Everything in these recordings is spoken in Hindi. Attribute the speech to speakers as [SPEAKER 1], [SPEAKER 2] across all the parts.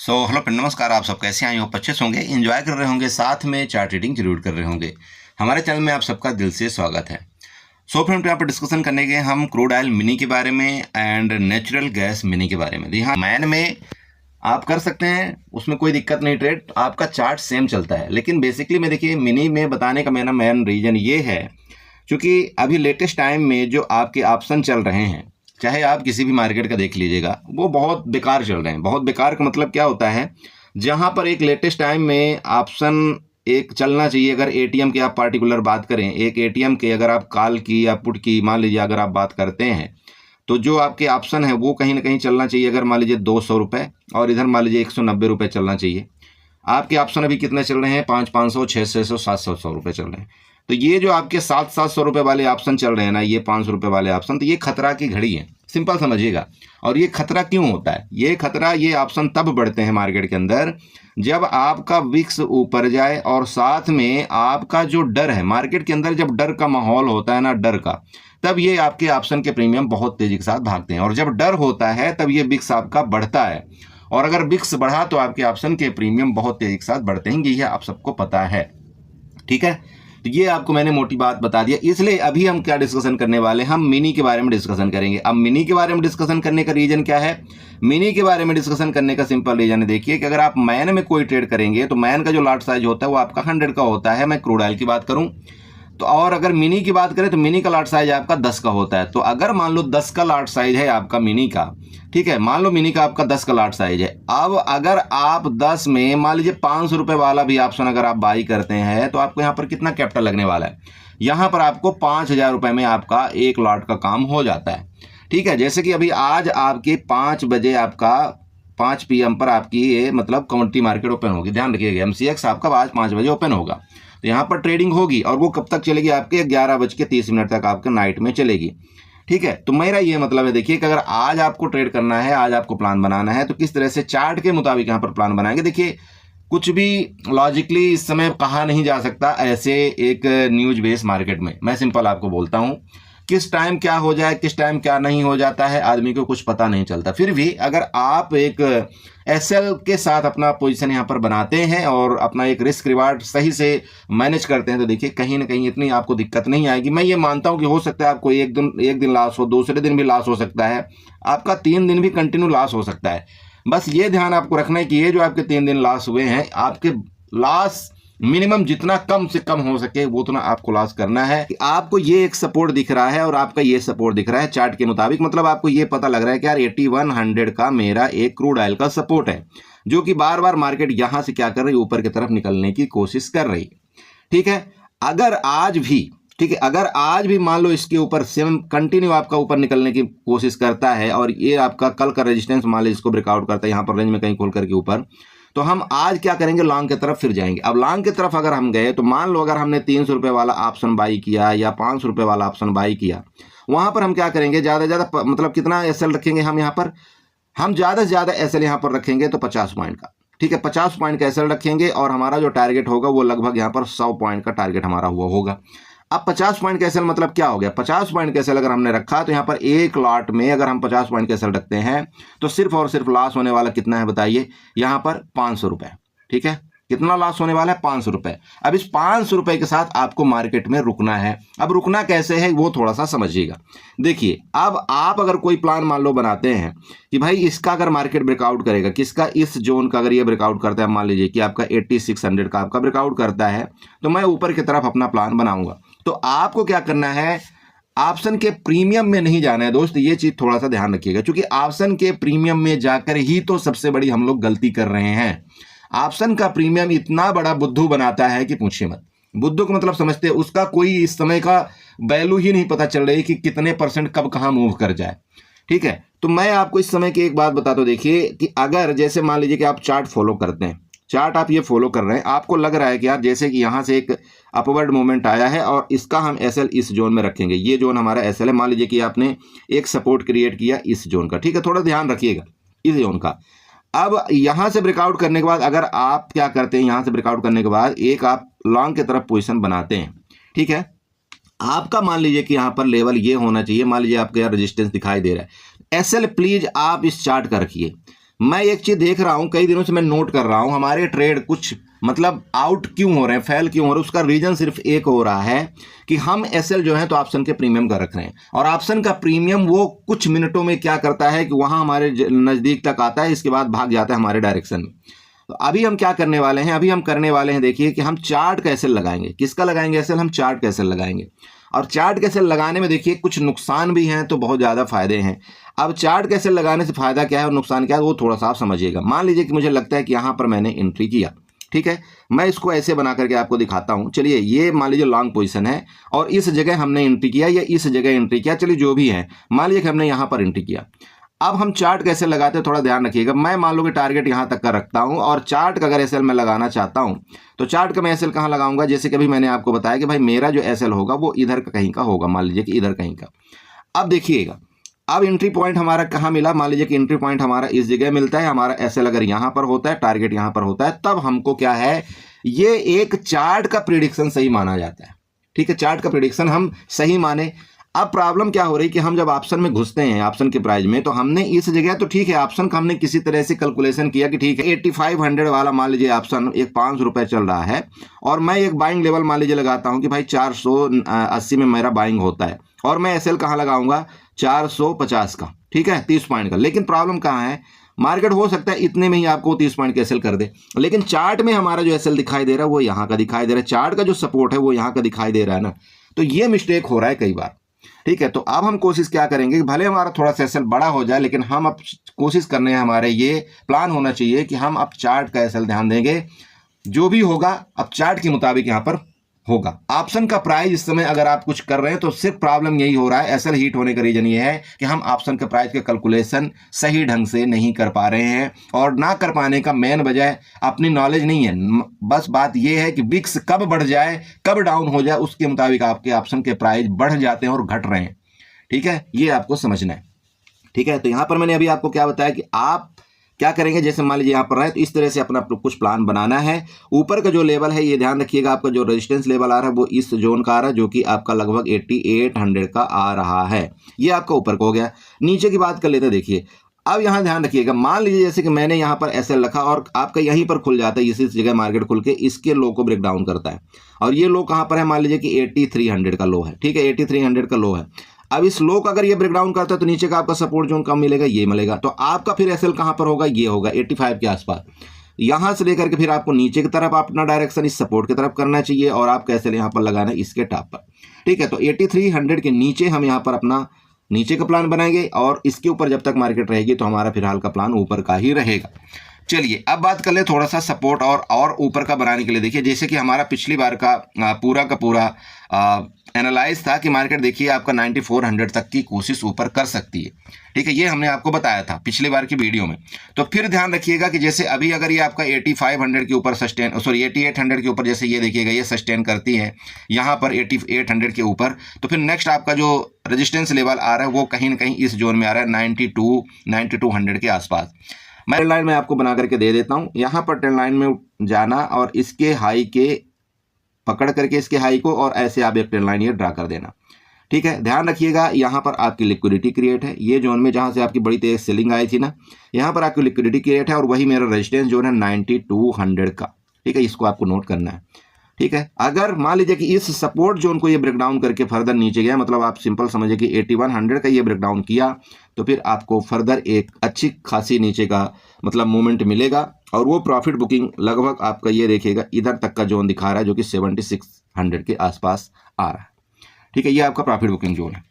[SPEAKER 1] हेलो फ्रेंड, नमस्कार। आप सब कैसे आए हो? अच्छे से होंगे, एंजॉय कर रहे होंगे, साथ में चार्ट रीडिंग जरूर कर रहे होंगे। हमारे चैनल में आप सबका दिल से स्वागत है। फ्रेंड, यहाँ पर डिस्कशन करने के हम क्रूड ऑयल मिनी के बारे में एंड नेचुरल गैस मिनी के बारे में। यहाँ मैन में आप कर सकते हैं, उसमें कोई दिक्कत नहीं, ट्रेड आपका चार्ट सेम चलता है। लेकिन बेसिकली में देखिए, मिनी में बताने का मेरा मेन रीजन ये है, क्योंकि अभी लेटेस्ट टाइम में जो आपके ऑप्शन चल रहे हैं, चाहे आप किसी भी मार्केट का देख लीजिएगा, वो बहुत बेकार चल रहे हैं। बहुत बेकार का मतलब क्या होता है, जहां पर एक लेटेस्ट टाइम में ऑप्शन एक चलना चाहिए। अगर एटीएम की आप पार्टिकुलर बात करें, एक एटीएम के अगर आप कॉल की या पुट की मान लीजिए अगर आप बात करते हैं, तो जो आपके ऑप्शन है वो कहीं ना कहीं चलना चाहिए। अगर मान लीजिए 200 रुपये और इधर मान लीजिए 190 रुपये चलना चाहिए। आपके ऑप्शन अभी कितने चल रहे हैं? 500, 600, 700 रुपये चल रहे हैं। तो ये जो आपके 700 रुपये वाले ऑप्शन चल रहे हैं ना, ये 500 रुपये वाले ऑप्शन, तो ये खतरा की घड़ी है, सिंपल समझिएगा। और ये खतरा क्यों होता है? ये खतरा, ये ऑप्शन तब बढ़ते हैं मार्केट के अंदर जब आपका विक्स ऊपर जाए और साथ में आपका जो डर है मार्केट के अंदर, जब डर का माहौल होता है ना, डर का, तब ये आपके ऑप्शन के प्रीमियम बहुत तेजी के साथ भागते हैं। और जब डर होता है तब ये विक्स आपका बढ़ता है, और अगर विक्स बढ़ा तो आपके ऑप्शन के प्रीमियम बहुत तेजी के साथ बढ़ते हैं। ये आप सबको पता है, ठीक है। तो ये आपको मैंने मोटी बात बता दिया। इसलिए अभी हम क्या डिस्कशन करने वाले हैं, हम मिनी के बारे में डिस्कशन करेंगे। अब मिनी के बारे में डिस्कशन करने का रीजन क्या है? मिनी के बारे में डिस्कशन करने का सिंपल रीजन है, देखिए कि अगर आप मैन में कोई ट्रेड करेंगे तो मैन का जो लॉट साइज होता है वो आपका 100 का होता है। मैं क्रूड ऑयल की बात करूं तो, और अगर मिनी की बात करें तो मिनी का लॉट साइज आपका 10 का होता है। तो अगर मान लो 10 का लॉट साइज है आपका मिनी का, ठीक है, मान लो मिनी का आपका 10 का लॉट साइज है। अब अगर आप 10 में मान लीजिए 500 रुपये वाला भी ऑप्शन अगर आप बाई करते हैं तो आपको यहाँ पर कितना कैपिटल लगने वाला है? यहाँ पर आपको 5000 रुपये में आपका एक लॉट का काम हो जाता है, ठीक है। जैसे कि अभी आज आपके 5 बजे आपका 5 PM पर आपकी ये मतलब कमोडिटी मार्केट ओपन होगी। ध्यान रखिएगा, MCX आपका आज 5 बजे ओपन होगा, तो यहाँ पर ट्रेडिंग होगी और वो कब तक चलेगी? आपके 11:30 तक आपके नाइट में चलेगी, ठीक है। तो मेरा ये मतलब है, देखिए कि अगर आज आपको ट्रेड करना है, आज आपको प्लान बनाना है, तो किस तरह से चार्ट के मुताबिक यहाँ पर प्लान बनाएंगे। देखिए, कुछ भी लॉजिकली इस समय कहा नहीं जा सकता ऐसे एक न्यूज बेस मार्केट में। मैं सिंपल आपको बोलता हूँ, किस टाइम क्या हो जाए, किस टाइम क्या नहीं हो जाता है, आदमी को कुछ पता नहीं चलता। फिर भी अगर आप एक एसएल के साथ अपना पोजीशन यहाँ पर बनाते हैं और अपना एक रिस्क रिवार्ड सही से मैनेज करते हैं, तो देखिए कहीं ना कहीं इतनी आपको दिक्कत नहीं आएगी। मैं ये मानता हूँ कि हो सकता है आपको एक दिन लॉस हो, दूसरे दिन भी लॉस हो सकता है, आपका 3 दिन भी कंटिन्यू लॉस हो सकता है। बस ये ध्यान आपको रखना है कि ये जो आपके 3 दिन लॉस हुए हैं, आपके लॉस मिनिमम जितना कम से कम हो सके वो उतना आपको लॉस करना है। कि आपको ये एक सपोर्ट दिख रहा है और आपका ये सपोर्ट दिख रहा है चार्ट के मुताबिक, मतलब आपको ये पता लग रहा है कि यार 8100 का मेरा एक क्रूड ऑयल का सपोर्ट है, जो कि बार बार मार्केट यहां से क्या कर रही है, ऊपर की तरफ निकलने की कोशिश कर रही है, ठीक है। अगर आज भी, ठीक है, अगर आज भी मान लो इसके ऊपर सेम कंटिन्यू आपका ऊपर निकलने की कोशिश करता है और ये आपका कल का रेजिस्टेंस मान लो इसको ब्रेकआउट करता है यहाँ पर रेंज में कहीं खोल करके ऊपर, तो हम आज क्या करेंगे, लॉन्ग की तरफ फिर जाएंगे। अब लॉन्ग की तरफ अगर हम गए तो मान लो अगर हमने 300 रुपये वाला ऑप्शन बाई किया या 500 रुपये वाला ऑप्शन बाई किया, वहां पर हम क्या करेंगे, ज़्यादा से ज़्यादा मतलब कितना एसएल रखेंगे हम यहाँ पर, हम ज़्यादा से ज़्यादा एसएल यहाँ पर रखेंगे तो 50 पॉइंट का, ठीक है, 50 पॉइंट का एसएल रखेंगे और हमारा जो टारगेट होगा वो लगभग यहाँ पर 100 पॉइंट का टारगेट हमारा हुआ होगा। अब 50 पॉइंट का एसएल मतलब क्या हो गया? 50 पॉइंट का एसएल अगर हमने रखा तो यहाँ पर एक लॉट में अगर हम 50 पॉइंट का एसएल रखते हैं तो सिर्फ और सिर्फ लॉस होने वाला कितना है बताइए? यहाँ पर 500 रुपये, ठीक है। कितना लॉस होने वाला है? 500 रुपये। अब इस 500 रुपये के साथ आपको मार्केट में रुकना है। अब रुकना कैसे है वो थोड़ा सा समझिएगा। देखिए, अब आप अगर कोई प्लान मान लो बनाते हैं कि भाई इसका अगर मार्केट ब्रेकआउट करेगा, किसका, इस जोन का अगर ये ब्रेकआउट करता है, मान लीजिए कि आपका 8600 का आपका ब्रेकआउट करता है, तो मैं ऊपर की तरफ अपना प्लान बनाऊंगा। तो आपको क्या करना है, ऑप्शन के प्रीमियम में नहीं जाना है दोस्त, ये चीज थोड़ा सा ध्यान रखिएगा, क्योंकि ऑप्शन के प्रीमियम में जाकर ही तो सबसे बड़ी हम लोग गलती कर रहे हैं। ऑप्शन का प्रीमियम इतना बड़ा बुद्धू बनाता है कि पूछिए मत। बुद्धू का मतलब समझते हैं, उसका कोई इस समय का वैल्यू ही नहीं पता चल रही कि कितने % कब कहाँ मूव कर जाए, ठीक है। तो मैं आपको इस समय की एक बात बताता हूं, देखिए कि अगर जैसे मान लीजिए कि आप चार्ट फॉलो करते हैं, चार्ट आप ये फॉलो कर रहे हैं, आपको लग रहा है कि यार जैसे कि यहाँ से एक अपवर्ड मूवमेंट आया है और इसका हम एसएल इस जोन में रखेंगे, ये जोन हमारा एसएल है। मान लीजिए कि आपने एक सपोर्ट क्रिएट किया इस जोन का, ठीक है, थोड़ा ध्यान रखिएगा इस जोन का। अब यहां से ब्रेकआउट करने के बाद अगर आप क्या करते हैं, यहां से ब्रेकआउट करने के बाद एक आप लॉन्ग की तरफ पोजीशन बनाते हैं, ठीक है। आपका मान लीजिए कि यहां पर लेवल ये होना चाहिए, मान लीजिए आपके यहाँ रेजिस्टेंस दिखाई दे रहा है, एसएल प्लीज आप इस चार्ट का रखिए। मैं एक चीज़ देख रहा हूँ, कई दिनों से मैं नोट कर रहा हूँ, हमारे ट्रेड कुछ मतलब आउट क्यों हो रहे हैं, फेल क्यों हो रहे हैं। उसका रीज़न सिर्फ एक हो रहा है कि हम एसएल जो है तो ऑप्शन के प्रीमियम का रख रहे हैं, और ऑप्शन का प्रीमियम वो कुछ मिनटों में क्या करता है कि वहाँ हमारे नज़दीक तक आता है, इसके बाद भाग जाता है हमारे डायरेक्शन में। तो अभी हम क्या करने वाले हैं, अभी हम करने वाले हैं, देखिए कि हम चार्ट का एसएल लगाएंगे। किसका लगाएंगे एसएल? हम चार्ट का एसएल लगाएंगे। और चार्ट का एसएल लगाने में देखिए कुछ नुकसान भी हैं तो बहुत ज़्यादा फायदे हैं। अब चार्ट का एसएल लगाने से फायदा क्या है और नुकसान क्या है, वो थोड़ा सा आप समझिएगा। मान लीजिए कि मुझे लगता है कि यहाँ पर मैंने एंट्री किया, ठीक है, मैं इसको ऐसे बना करके आपको दिखाता हूँ। चलिए, ये मान लीजिए लॉन्ग पोजीशन है और इस जगह हमने एंट्री किया या इस जगह एंट्री किया, चलिए जो भी है, मान लीजिए कि हमने यहाँ पर एंट्री किया। अब हम चार्ट कैसे लगाते हैं थोड़ा ध्यान रखिएगा। मैं मान लो कि टारगेट यहाँ तक का रखता हूँ और चार्ट का अगर एसएल मैं लगाना चाहता हूँ तो चार्ट का मैं एसएल कहाँ लगाऊंगा? जैसे कि अभी मैंने आपको बताया कि भाई मेरा जो एसएल होगा वो इधर का कहीं का होगा, मान लीजिए कि इधर कहीं का। अब देखिएगा, अब एंट्री पॉइंट हमारा कहाँ मिला? मान लीजिए कि एंट्री पॉइंट हमारा इस जगह मिलता है। हमारा एसएल अगर यहाँ पर होता है, टारगेट यहाँ पर होता है, तब हमको क्या है, ये एक चार्ट का प्रिडिक्शन सही माना जाता है। ठीक है, चार्ट का प्रिडिक्शन हम सही माने। अब प्रॉब्लम क्या हो रही कि हम जब ऑप्शन में घुसते हैं, ऑप्शन के प्राइस में, तो हमने इस जगह तो ठीक है ऑप्शन का हमने किसी तरह से कैलकुलेशन किया कि ठीक है 8500 वाला मान लीजिए ऑप्शन एक 500 रुपये चल रहा है, और मैं एक बाइंग लेवल मान लीजिए लगाता हूं कि भाई 480 में मेरा बाइंग होता है, और मैं एसएल कहाँ लगाऊंगा? 450 का, ठीक है, 30 पॉइंट का। लेकिन प्रॉब्लम कहाँ है, मार्केट हो सकता है इतने में ही आपको 30 पॉइंट का एसएल कर दे, लेकिन चार्ट में हमारा जो एसएल दिखाई दे रहा है वो यहाँ का दिखाई दे रहा है, चार्ट का जो सपोर्ट है वो यहाँ का दिखाई दे रहा है ना। तो ये मिस्टेक हो रहा है कई बार। ठीक है, तो अब हम कोशिश क्या करेंगे कि भले हमारा थोड़ा सा एसएल बड़ा हो जाए, लेकिन हम अब कोशिश करने हैं, हमारे ये प्लान होना चाहिए कि हम अब चार्ट का एसएल ध्यान देंगे। जो भी होगा अब चार्ट के मुताबिक यहाँ पर होगा। ऑप्शन का प्राइस इस समय अगर आप कुछ कर रहे हैं तो सिर्फ प्रॉब्लम यही हो रहा है, एसएल हीट होने का रीजन ये है कि हम ऑप्शन के प्राइस के कैलकुलेशन सही ढंग से नहीं कर पा रहे हैं, और ना कर पाने का मेन वजह अपनी नॉलेज नहीं है। बस बात ये है कि बिक्स कब बढ़ जाए कब डाउन हो जाए उसके मुताबिक आपके ऑप्शन के प्राइस बढ़ जाते हैं और घट रहे हैं। ठीक है, ये आपको समझना है। ठीक है, तो यहाँ पर मैंने अभी आपको क्या बताया कि आप क्या करेंगे, जैसे मान लीजिए यहाँ पर रहे तो इस तरह से अपना कुछ प्लान बनाना है। ऊपर का जो लेवल है ये ध्यान रखिएगा, आपका जो रेजिस्टेंस लेवल आ रहा है वो इस जोन का आ रहा है, जो कि आपका लगभग 8800 का आ रहा है। ये आपका ऊपर का हो गया। नीचे की बात कर लेते हैं। देखिए, अब यहाँ ध्यान रखिएगा, मान लीजिए जैसे कि मैंने यहाँ पर एसएल रखा और आपका यहीं पर खुल जाता है, इसी जगह मार्केट खुल के इसके लो को ब्रेक डाउन करता है, और ये लो कहाँ पर है, मान लीजिए कि 8300 का लो है। ठीक है, 8300 का लो है। अब इस लो का अगर ये ब्रेकडाउन करता है तो नीचे का आपका सपोर्ट जोन कम मिलेगा, ये मिलेगा। तो आपका फिर एसएल कहाँ पर होगा, ये होगा 85 के आसपास। यहाँ से लेकर के फिर आपको नीचे की तरफ अपना डायरेक्शन इस सपोर्ट की तरफ करना चाहिए, और आपका एसएल यहाँ पर लगाना है इसके टॉप पर। ठीक है, तो 8300 के नीचे हम यहाँ पर अपना नीचे का प्लान बनाएंगे, और इसके ऊपर जब तक मार्केट रहेगी तो हमारा फिलहाल का प्लान ऊपर का ही रहेगा। चलिए अब बात कर ले थोड़ा सा सपोर्ट और ऊपर का बनाने के लिए। देखिए, जैसे कि हमारा पिछली बार का पूरा एनालाइज था कि मार्केट देखिए आपका 9400 तक की कोशिश ऊपर कर सकती है। ठीक है, ये हमने आपको बताया था पिछली बार की वीडियो में। तो फिर ध्यान रखिएगा कि जैसे अभी अगर ये आपका 8500 के ऊपर सस्टेन, सॉरी 8800 के ऊपर जैसे ये देखिएगा ये सस्टेन करती है यहाँ पर 8800 के ऊपर, तो फिर नेक्स्ट आपका जो रेजिस्टेंस लेवल आ रहा है वो कहीं ना कहीं इस जोन में आ रहा है 9200 के आसपास। मैं ट्रेंड लाइन में आपको बना करके दे देता हूं। यहां पर ट्रेंड लाइन में जाना और इसके हाई के पकड़ करके इसके हाई को, और ऐसे आप एक ट्रेंड लाइन ये ड्रा कर देना। ठीक है, ध्यान रखिएगा यहां पर आपकी लिक्विडिटी क्रिएट है, ये जोन में जहां से आपकी बड़ी तेज सेलिंग आई थी ना, यहां पर आपकी लिक्विडिटी क्रिएट है, और वही मेरा रेजिस्टेंस जोन है 9200 का। ठीक है, इसको आपको नोट करना है। ठीक है, अगर मान लीजिए कि इस सपोर्ट जोन को ये ब्रेकडाउन करके फर्दर नीचे गया, मतलब आप सिंपल समझिए कि 8100 का ये ब्रेकडाउन किया, तो फिर आपको फर्दर एक अच्छी खासी नीचे का मतलब मूवमेंट मिलेगा, और वो प्रॉफिट बुकिंग लगभग आपका ये देखिएगा इधर तक का जोन दिखा रहा है, जो कि 7600 के आसपास आ रहा है। ठीक है, ये आपका प्रॉफिट बुकिंग जोन है।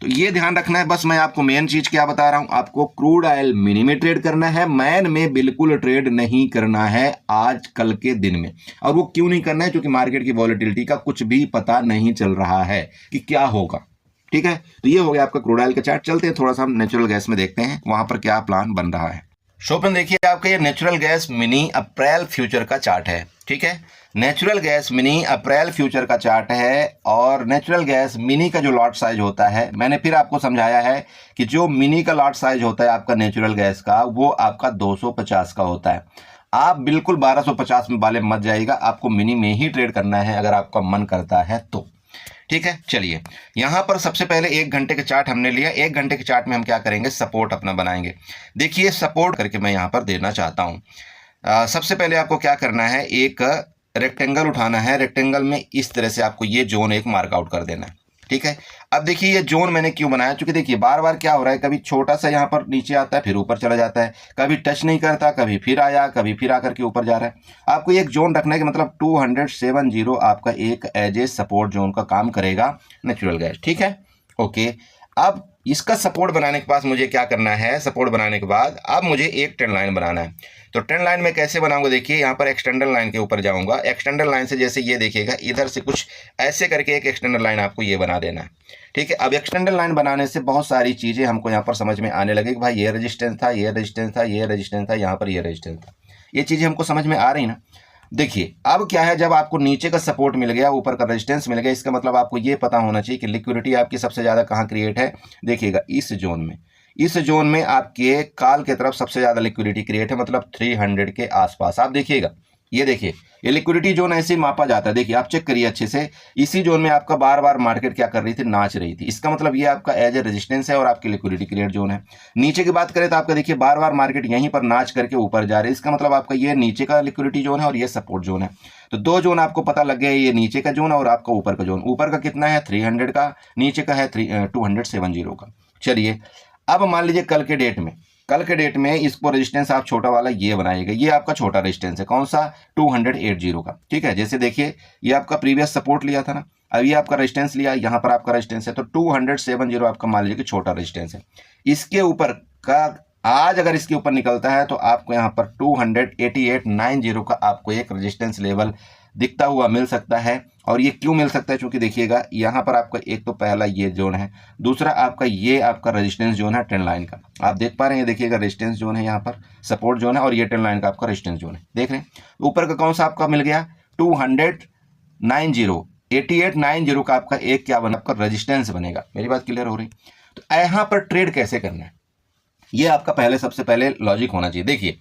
[SPEAKER 1] तो ये ध्यान रखना है। बस मैं आपको मेन चीज क्या बता रहा हूं, आपको क्रूड ऑयल मिनी में ट्रेड करना है, मैन में बिल्कुल ट्रेड नहीं करना है आज कल के दिन में। और वो क्यों नहीं करना है, क्योंकि मार्केट की वॉलेटिलिटी का कुछ भी पता नहीं चल रहा है कि क्या होगा। ठीक है, तो ये हो गया आपका क्रूड ऑयल का चार्ट। चलते हैं थोड़ा सा हम नेचुरल गैस में देखते हैं वहां पर क्या प्लान बन रहा है। शो देखिए आपका ये नेचुरल गैस मिनी अप्रैल फ्यूचर का चार्ट है। ठीक है, नेचुरल गैस मिनी अप्रैल फ्यूचर का चार्ट है, और नेचुरल गैस मिनी का जो लॉट साइज होता है, मैंने फिर आपको समझाया है कि जो मिनी का लॉट साइज होता है आपका नेचुरल गैस का, वो आपका 250 का होता है। आप बिल्कुल 1250 में वाले मत जाइएगा, आपको मिनी में ही ट्रेड करना है अगर आपका मन करता है तो। ठीक है, चलिए यहाँ पर सबसे पहले 1 घंटे का चार्ट हमने लिया। 1 घंटे के चार्ट में हम क्या करेंगे, सपोर्ट अपना बनाएंगे। देखिए सपोर्ट करके मैं यहाँ पर देना चाहता हूँ। सबसे पहले आपको क्या करना है, एक रेक्टेंगल उठाना है। रेक्टेंगल में इस तरह से आपको ये जोन एक मार्कआउट कर देना है। ठीक है, अब देखिए ये जोन मैंने क्यों बनाया, क्योंकि देखिए बार बार क्या हो रहा है, कभी छोटा सा यहाँ पर नीचे आता है फिर ऊपर चला जाता है, कभी टच नहीं करता, कभी फिर आया, कभी फिर आकर के ऊपर जा रहा है। आपको एक जोन रखना है कि मतलब 270 आपका एक एज ए सपोर्ट जोन का काम करेगा नेचुरल गैस। ठीक है, ओके। अब इसका सपोर्ट बनाने के बाद मुझे क्या करना है, सपोर्ट बनाने के बाद अब मुझे एक ट्रेंड लाइन बनाना है। तो ट्रेंड लाइन में कैसे बनाऊंगा, देखिए यहाँ पर एक्सटेंडर लाइन के ऊपर जाऊंगा। एक्सटेंडर लाइन से जैसे ये देखिएगा, इधर से कुछ ऐसे करके एक एक्सटेंडर लाइन आपको ये बना देना है। ठीक है, अब एक्सटेंडर लाइन बनाने से बहुत सारी चीज़ें हमको यहाँ पर समझ में आने लगे कि भाई ये रेजिस्टेंस था, ये रेजिस्टेंस था, ये रेजिस्टेंस था, यहाँ पर ये रेजिस्टेंस था। ये चीज़ें हमको समझ में आ रही ना। देखिए अब क्या है, जब आपको नीचे का सपोर्ट मिल गया, ऊपर का रेजिस्टेंस मिल गया, इसका मतलब आपको ये पता होना चाहिए कि लिक्विडिटी आपकी सबसे ज़्यादा कहाँ क्रिएट है। देखिएगा इस जोन में, इस जोन में आपके काल के तरफ सबसे ज़्यादा लिक्विडिटी क्रिएट है, मतलब 300 के आसपास। आप देखिएगा, ये देखिए ये लिक्विडिटी जोन ऐसे ही मापा जाता है। देखिए आप चेक करिए अच्छे से, इसी जोन में आपका बार बार मार्केट क्या कर रही थी, नाच रही थी। इसका मतलब ये आपका एज ए रेजिस्टेंस है और आपकी लिक्विडिटी क्रिएट जोन है। नीचे की बात करें तो आपका देखिए बार बार मार्केट यहीं पर नाच करके ऊपर जा रही है। इसका मतलब आपका ये नीचे का लिक्विडिटी जोन है और ये सपोर्ट जोन है। तो दो जोन आपको पता लग गया, ये नीचे का जोन और आपका ऊपर का जोन। ऊपर का कितना है 300 का, नीचे का है 270 का। चलिए अब मान लीजिए कल के डेट में इसको रेजिस्टेंस आप छोटा वाला ये बनाइएगा। ये आपका छोटा रेजिस्टेंस है, कौन सा, 280 का। ठीक है, जैसे देखिए ये आपका प्रीवियस सपोर्ट लिया था ना, अब ये आपका रेजिस्टेंस लिया, यहाँ पर आपका रेजिस्टेंस है, तो 270 आपका मान लीजिए कि छोटा रेजिस्टेंस है। इसके ऊपर का आज अगर इसके ऊपर निकलता है तो आपको यहाँ पर 288.90 का आपको एक रेजिस्टेंस लेवल दिखता हुआ मिल सकता है। और ये क्यों मिल सकता है, क्योंकि देखिएगा यहाँ पर आपका एक तो पहला ये जोन है, दूसरा आपका ये आपका रेजिस्टेंस जोन है ट्रेंड लाइन का। आप देख पा रहे हैं, देखिएगा रेजिस्टेंस जोन है, यहाँ पर सपोर्ट जोन है और ये ट्रेंड लाइन का आपका रेजिस्टेंस जोन है। देख रहे हैं ऊपर का कौन सा आपका मिल गया, 290 का आपका एक क्या बना, आपका रेजिस्टेंस बनेगा। मेरी बात क्लियर हो रही। तो यहाँ पर ट्रेड कैसे करना है, ये आपका सबसे पहले लॉजिक होना चाहिए। देखिए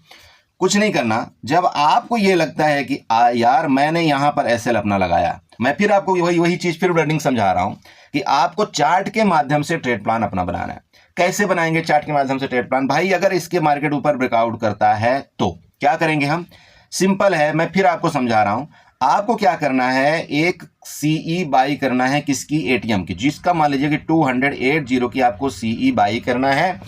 [SPEAKER 1] कुछ नहीं करना, जब आपको ये लगता है कि यार मैंने यहाँ पर एसएल अपना लगाया, मैं फिर आपको वही चीज़ फिर वर्डिंग समझा रहा हूँ कि आपको चार्ट के माध्यम से ट्रेड प्लान अपना बनाना है। कैसे बनाएंगे चार्ट के माध्यम से ट्रेड प्लान, भाई अगर इसके मार्केट ऊपर ब्रेकआउट करता है तो क्या करेंगे हम, सिंपल है, मैं फिर आपको समझा रहा हूँ। आपको क्या करना है, एक सीई बाई करना है, किसकी, एटीएम की, जिसका मान लीजिए कि 280 की आपको सीई बाई करना है।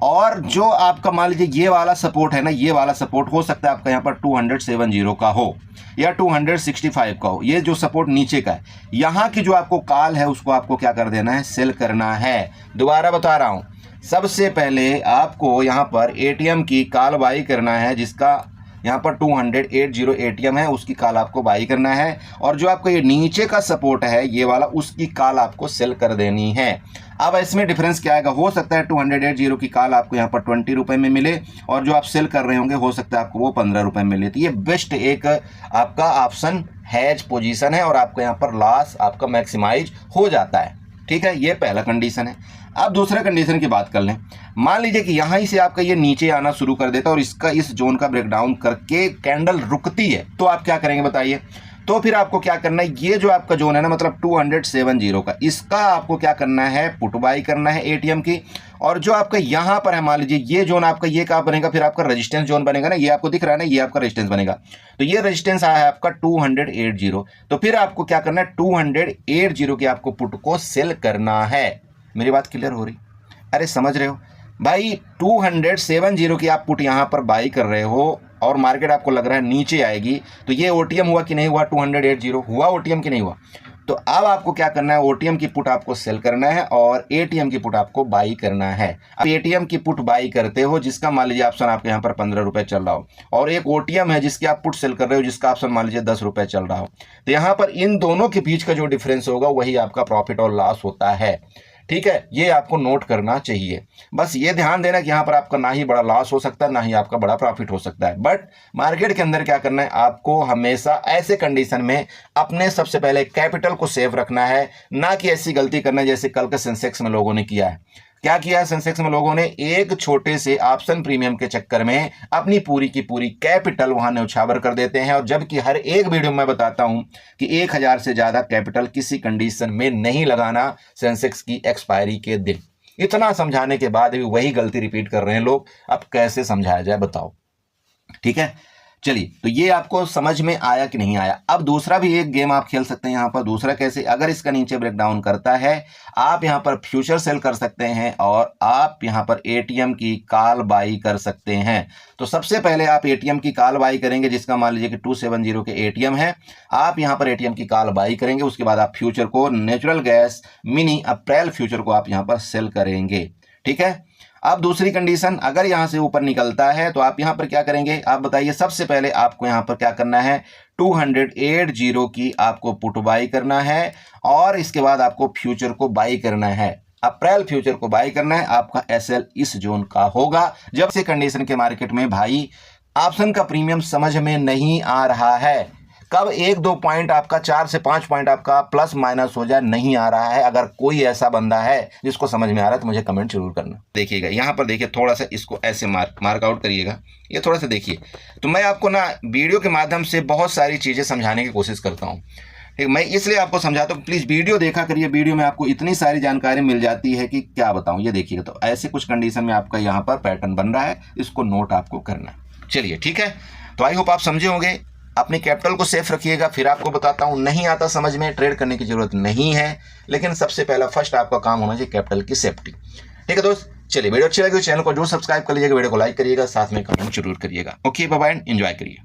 [SPEAKER 1] और जो आपका मान लीजिए ये वाला सपोर्ट है ना, ये वाला सपोर्ट हो सकता है आपका यहाँ पर 270 का हो या 265 का हो। ये जो सपोर्ट नीचे का है, यहाँ की जो आपको कॉल है उसको आपको क्या कर देना है, सेल करना है। दोबारा बता रहा हूँ, सबसे पहले आपको यहाँ पर एटीएम की कॉल बाई करना है, जिसका यहाँ पर 280 एटीएम है, उसकी कॉल आपको बाई करना है। और जो आपका ये नीचे का सपोर्ट है ये वाला, उसकी कॉल आपको सेल कर देनी है। अब इसमें डिफरेंस क्या आएगा, हो सकता है 280 की कॉल आपको यहाँ पर 20 रुपये में मिले और जो आप सेल कर रहे होंगे हो सकता है आपको वो 15 रुपये में मिले। तो ये बेस्ट एक आपका ऑप्शन हैज पोजीशन है और आपको यहाँ पर लॉस आपका मैक्सिमाइज हो जाता है। ठीक है, ये पहला कंडीशन है। अब दूसरे कंडीशन की बात कर लें, मान लीजिए कि यहाँ से आपका ये नीचे आना शुरू कर देता है और इसका इस जोन का ब्रेकडाउन करके कैंडल रुकती है, तो आप क्या करेंगे बताइए। तो फिर आपको क्या करना है, ये जो आपका जोन है ना, मतलब 270 का, इसका आपको क्या करना है, पुट बाई करना है एटीएम की। और जो आपका यहाँ पर है, मान लीजिए ये जोन आपका, ये क्या बनेगा, फिर आपका रेजिस्टेंस जोन बनेगा ना, ये आपको दिख रहा है ना, ये आपका रेजिस्टेंस बनेगा। तो ये रेजिस्टेंस आया है आपका 280, तो फिर आपको क्या करना है, 280 के आपको पुट को सेल करना है। मेरी बात क्लियर हो रही, अरे समझ रहे हो भाई, 270 की आप पुट यहाँ पर बाई कर रहे हो और मार्केट आपको लग रहा है नीचे आएगी, तो ये ओटीएम हुआ कि नहीं हुआ, 280 हुआ ओटीएम कि नहीं हुआ। तो अब आपको क्या करना है, ओटीएम की पुट आपको सेल करना है और एटीएम की पुट आपको बाई करना है। अब एटीएम की पुट बाई करते हो जिसका मान लीजिए ऑप्शन आपके यहाँ पर 15 रुपये चल रहा हो, और एक ओटीएम है जिसकी आप पुट सेल कर रहे हो जिसका ऑप्शन मान लीजिए 10 रुपये चल रहा हो, तो यहाँ पर इन दोनों के बीच का जो डिफरेंस होगा वही आपका प्रॉफिट और लॉस होता है। ठीक है, ये आपको नोट करना चाहिए। बस ये ध्यान देना कि यहाँ पर आपका ना ही बड़ा लॉस हो सकता है ना ही आपका बड़ा प्रॉफिट हो सकता है। बट मार्केट के अंदर क्या करना है, आपको हमेशा ऐसे कंडीशन में अपने सबसे पहले कैपिटल को सेव रखना है, ना कि ऐसी गलती करना है जैसे कल के सेंसेक्स में लोगों ने किया है। क्या किया सेंसेक्स में लोगों ने, एक छोटे से ऑप्शन प्रीमियम के चक्कर में अपनी पूरी की पूरी कैपिटल वहां न्यौछावर कर देते हैं। और जबकि हर एक वीडियो में बताता हूं कि 1000 से ज्यादा कैपिटल किसी कंडीशन में नहीं लगाना सेंसेक्स की एक्सपायरी के दिन। इतना समझाने के बाद भी वही गलती रिपीट कर रहे हैं लोग। अब कैसे समझाया जाए बताओ। ठीक है, चलिए, तो ये आपको समझ में आया कि नहीं आया। अब दूसरा भी एक गेम आप खेल सकते हैं यहाँ पर। दूसरा कैसे, अगर इसका नीचे ब्रेक डाउन करता है, आप यहाँ पर फ्यूचर सेल कर सकते हैं और आप यहाँ पर एटीएम की कॉल बाई कर सकते हैं। तो सबसे पहले आप एटीएम की कॉल बाई करेंगे, जिसका मान लीजिए कि 270 के एटीएम है। आप यहाँ पर एटीएम की कॉल बाई करेंगे, उसके बाद आप फ्यूचर को नेचुरल गैस मिनी अप्रैल फ्यूचर को आप यहाँ पर सेल करेंगे। ठीक है, अब दूसरी कंडीशन, अगर यहां से ऊपर निकलता है तो आप यहां पर क्या करेंगे, आप बताइए। सबसे पहले आपको यहां पर क्या करना है, 280 की आपको पुट बाई करना है और इसके बाद आपको फ्यूचर को बाई करना है, अप्रैल फ्यूचर को बाई करना है। आपका एसएल इस जोन का होगा। जब से कंडीशन के मार्केट में भाई ऑप्शन का प्रीमियम समझ में नहीं आ रहा है, कब 1-2 पॉइंट आपका, 4 से 5 पॉइंट आपका प्लस माइनस हो जाए, नहीं आ रहा है। अगर कोई ऐसा बंदा है जिसको समझ में आ रहा है तो मुझे कमेंट जरूर करना। देखिएगा यहाँ पर, देखिए थोड़ा सा इसको ऐसे मार्क आउट करिएगा, ये थोड़ा सा देखिए। तो मैं आपको ना वीडियो के माध्यम से बहुत सारी चीज़ें समझाने की कोशिश करता हूँ। ठीक, मैं इसलिए आपको समझाता हूँ, प्लीज़ वीडियो देखा करिए। वीडियो में आपको इतनी सारी जानकारी मिल जाती है कि क्या बताऊँ। ये देखिएगा, तो ऐसे कुछ कंडीशन में आपका यहाँ पर पैटर्न बन रहा है, इसको नोट आपको करना है। चलिए ठीक है, तो आई होप आप समझे होंगे। अपनी कैपिटल को सेफ रखिएगा। फिर आपको बताता हूं, नहीं आता समझ में, ट्रेड करने की जरूरत नहीं है, लेकिन सबसे पहला फर्स्ट आपका काम होना चाहिए कैपिटल की सेफ्टी। ठीक है दोस्त, चलिए वीडियो अच्छी लगी तो चैनल को जरूर सब्सक्राइब कर लीजिएगा, वीडियो को लाइक करिएगा, साथ में कमेंट जरूर करिएगा। ओके, बाय बाय, एंजॉय करिए।